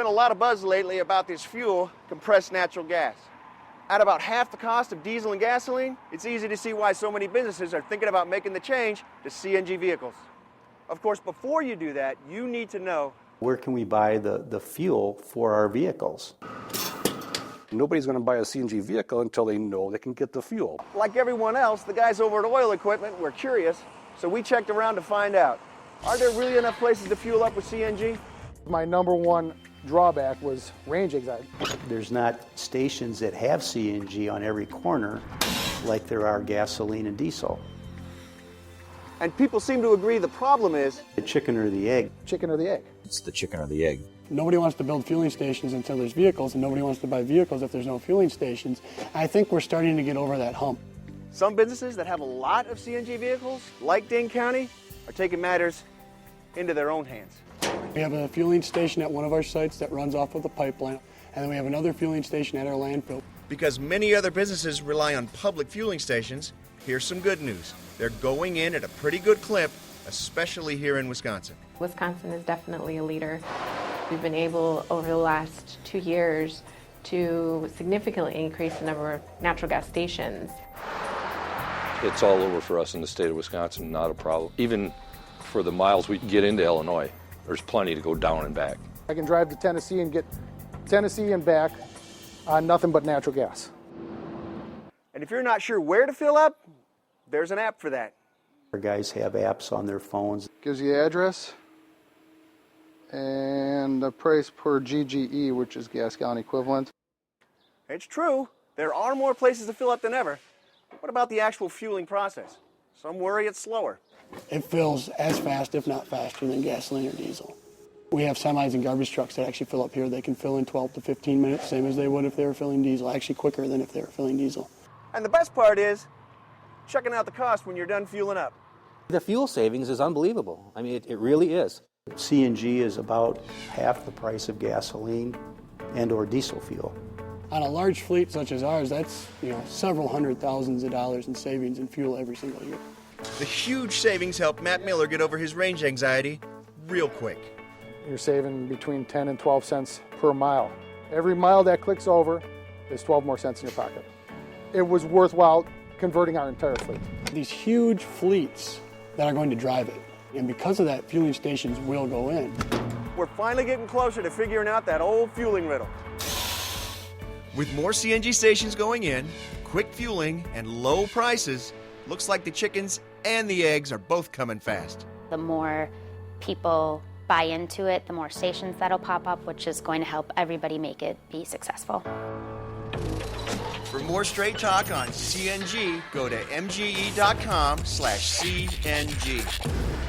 been a lot of buzz lately about this fuel, compressed natural gas. At about half the cost of diesel and gasoline, it's easy to see why so many businesses are thinking about making the change to CNG vehicles. Of course, before you do that, you need to know where can we buy the fuel for our vehicles. Nobody's going to buy a CNG vehicle until they know they can get the fuel. Like everyone else, the guys over at Oil Equipment were curious, so we checked around to find out. Are there really enough places to fuel up with CNG? My number one drawback was range anxiety. There's not stations that have CNG on every corner like there are gasoline and diesel. And people seem to agree the problem is the chicken or the egg. Chicken or the egg? It's the chicken or the egg. Nobody wants to build fueling stations until there's vehicles, and nobody wants to buy vehicles if there's no fueling stations. I think we're starting to get over that hump. Some businesses that have a lot of CNG vehicles, like Dane County, are taking matters into their own hands. We have a fueling station at one of our sites that runs off of the pipeline, and then we have another fueling station at our landfill. Because many other businesses rely on public fueling stations, here's some good news. They're going in at a pretty good clip, especially here in Wisconsin. Wisconsin is definitely a leader. We've been able, over the last 2 years, to significantly increase the number of natural gas stations. It's all over for us in the state of Wisconsin, not a problem. Even for the miles we can get into Illinois, there's plenty to go down and back. I can drive to Tennessee and get Tennessee and back on nothing but natural gas. And if you're not sure where to fill up, there's an app for that. Our guys have apps on their phones. Gives you the address and the price per GGE, which is gas gallon equivalent. It's true, there are more places to fill up than ever. But what about the actual fueling process? Some worry it's slower. It fills as fast, if not faster, than gasoline or diesel. We have semis and garbage trucks that actually fill up here. They can fill in 12 to 15 minutes, same as they would if they were filling diesel, actually quicker than if they were filling diesel. And the best part is checking out the cost when you're done fueling up. The fuel savings is unbelievable. I mean, it really is. CNG is about half the price of gasoline and or diesel fuel. On a large fleet such as ours, that's several hundred thousands of dollars in savings in fuel every single year. The huge savings helped Matt Miller get over his range anxiety real quick. You're saving between 10 and 12 cents per mile. Every mile that clicks over is 12 more cents in your pocket. It was worthwhile converting our entire fleet. These huge fleets that are going to drive it, and because of that, fueling stations will go in. We're finally getting closer to figuring out that old fueling riddle. With more CNG stations going in, quick fueling, and low prices, looks like the chickens and the eggs are both coming fast. The more people buy into it, the more stations that'll pop up, which is going to help everybody make it be successful. For more straight talk on CNG, go to mge.com/CNG.